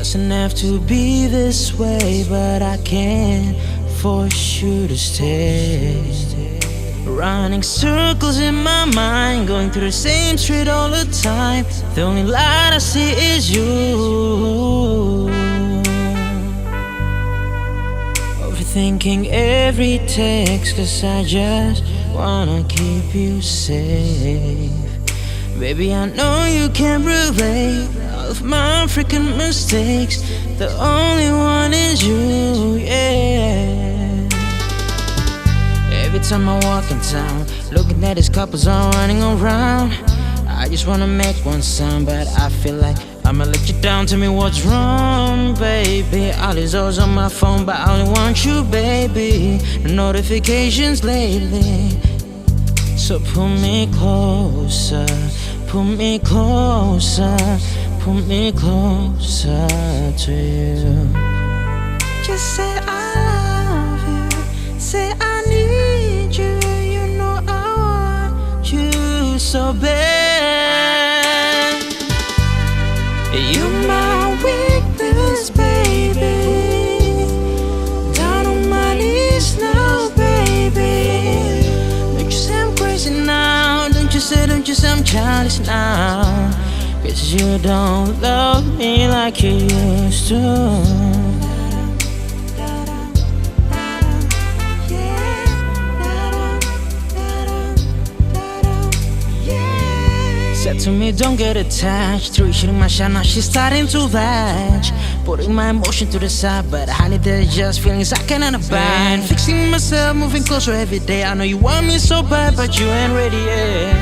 Doesn't have to be this way, but I can't force you to stay. Running circles in my mind, going through the same street all the time. The only light I see is you. Overthinking every text, 'cause I just wanna keep you safe. Baby, I know you can't relate all of my freaking mistakes. The only one is you, yeah. Every time I walk in town, looking at these couples all running around, I just wanna make one sound, but I feel like I'ma let you down. Tell me what's wrong, baby. All these hours on my phone, but I only want you, baby. No notifications lately, so pull me closer, pull me closer, pull me closer to you. Just say I love you, say I need you. You know I want you so bad. You're my weakness, baby. Down on my knees now, baby. Don't you say I'm crazy now, don't you say I'm childish now, 'cause you don't love me like you used to. Said to me, don't get attached. Through shooting my shot, now she's starting to latch. Putting my emotion to the side, but honey, there's just feelings I cannot abide. Fixing myself, moving closer every day. I know you want me so bad, but you ain't ready yet.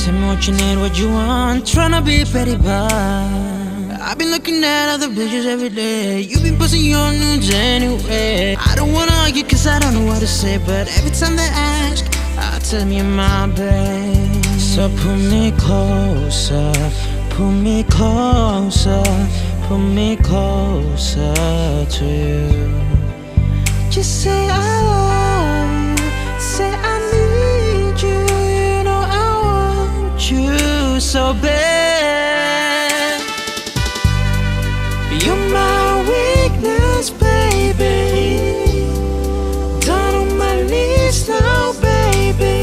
Tell me what you need, what you want. Tryna be petty, but I've been looking at other bitches every day. You been posting your nudes anyway. I don't wanna argue 'cause I don't know what to say, but every time they ask, I tell me my babe. So pull me closer, pull me closer, pull me closer to you. Just say I love you, say I need you. You know I want you so bad. You're my weakness, baby. Down on my knees now, baby.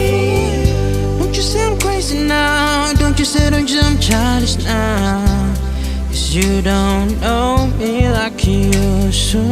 Don't you say I'm crazy now, don't you say I'm childish now, 'cause you don't know me like you used to.